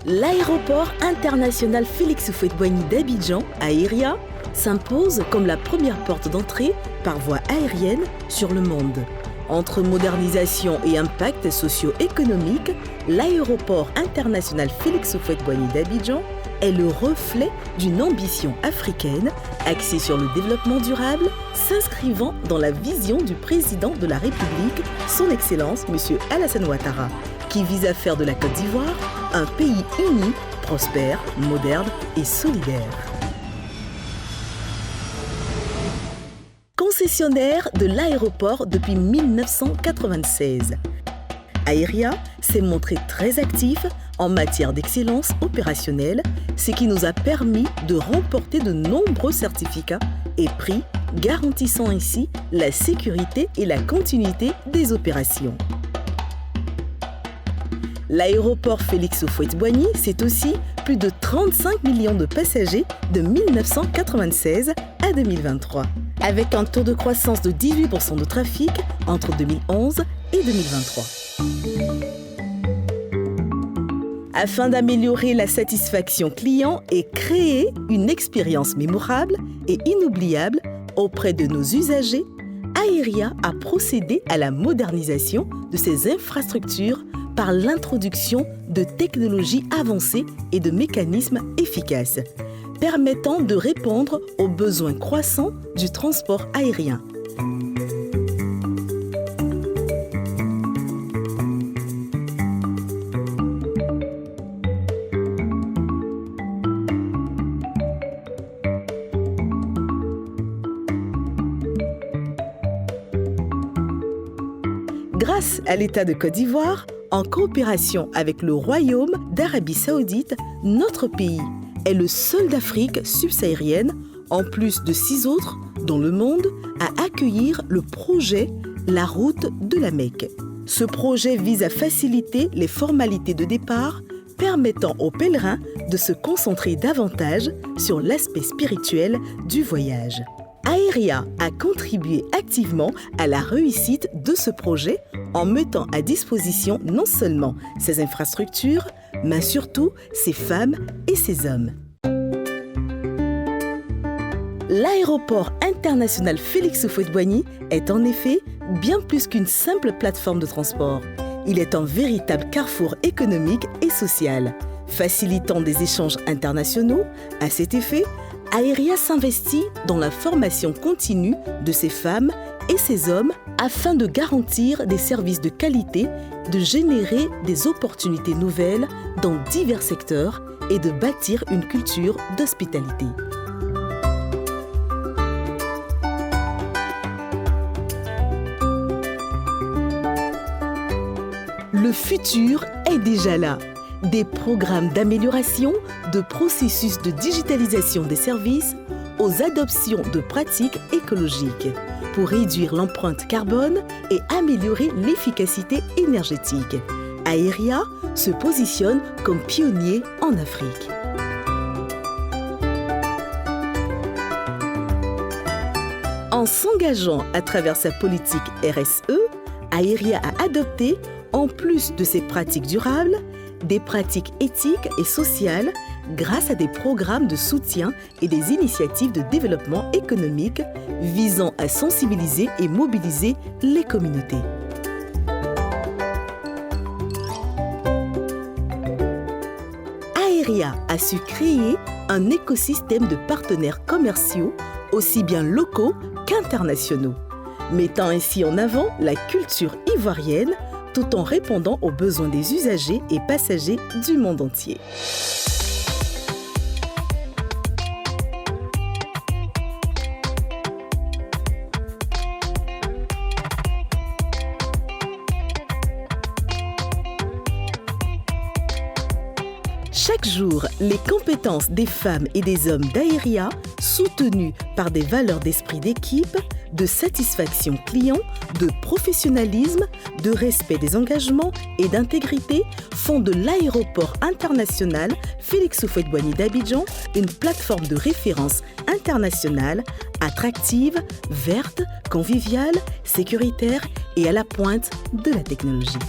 L'aéroport international Félix Houphouët-Boigny d'Abidjan, Aéria, s'impose comme la première porte d'entrée par voie aérienne sur le monde. Entre modernisation et impact socio-économique, l'aéroport international Félix Houphouët-Boigny d'Abidjan est le reflet d'une ambition africaine axée sur le développement durable, s'inscrivant dans la vision du président de la République, son Excellence M. Alassane Ouattara, qui vise à faire de la Côte d'Ivoire un pays uni, prospère, moderne et solidaire. Concessionnaire de l'aéroport depuis 1996, Aéria s'est montré très actif en matière d'excellence opérationnelle, ce qui nous a permis de remporter de nombreux certificats et prix, garantissant ainsi la sécurité et la continuité des opérations. L'aéroport Félix Houphouët-Boigny, c'est aussi plus de 35 millions de passagers de 1996 à 2023, avec un taux de croissance de 18% de trafic entre 2011 et 2023. Afin d'améliorer la satisfaction client et créer une expérience mémorable et inoubliable auprès de nos usagers, Aéria a procédé à la modernisation de ses infrastructures par l'introduction de technologies avancées et de mécanismes efficaces, permettant de répondre aux besoins croissants du transport aérien. Grâce à l'État de Côte d'Ivoire, en coopération avec le Royaume d'Arabie Saoudite, notre pays est le seul d'Afrique subsaharienne, en plus de 6 autres dans le monde, à accueillir le projet La Route de la Mecque. Ce projet vise à faciliter les formalités de départ, permettant aux pèlerins de se concentrer davantage sur l'aspect spirituel du voyage. Aéria a contribué activement à la réussite de ce projet en mettant à disposition non seulement ses infrastructures, mais surtout ses femmes et ses hommes. L'aéroport international Félix Houphouët-Boigny est en effet bien plus qu'une simple plateforme de transport. Il est un véritable carrefour économique et social, facilitant des échanges internationaux. À cet effet, Aéria s'investit dans la formation continue de ses femmes et ses hommes afin de garantir des services de qualité, de générer des opportunités nouvelles dans divers secteurs et de bâtir une culture d'hospitalité. Le futur est déjà là. Des programmes d'amélioration de processus de digitalisation des services aux adoptions de pratiques écologiques pour réduire l'empreinte carbone et améliorer l'efficacité énergétique. Aéria se positionne comme pionnier en Afrique. En s'engageant à travers sa politique RSE, Aéria a adopté, en plus de ses pratiques durables, des pratiques éthiques et sociales grâce à des programmes de soutien et des initiatives de développement économique visant à sensibiliser et mobiliser les communautés. Aéria a su créer un écosystème de partenaires commerciaux aussi bien locaux qu'internationaux, mettant ainsi en avant la culture ivoirienne tout en répondant aux besoins des usagers et passagers du monde entier. Chaque jour, les compétences des femmes et des hommes d'Aéria, soutenues par des valeurs d'esprit d'équipe, de satisfaction client, de professionnalisme, de respect des engagements et d'intégrité, font de l'aéroport international Félix Houphouët-Boigny d'Abidjan une plateforme de référence internationale, attractive, verte, conviviale, sécuritaire et à la pointe de la technologie.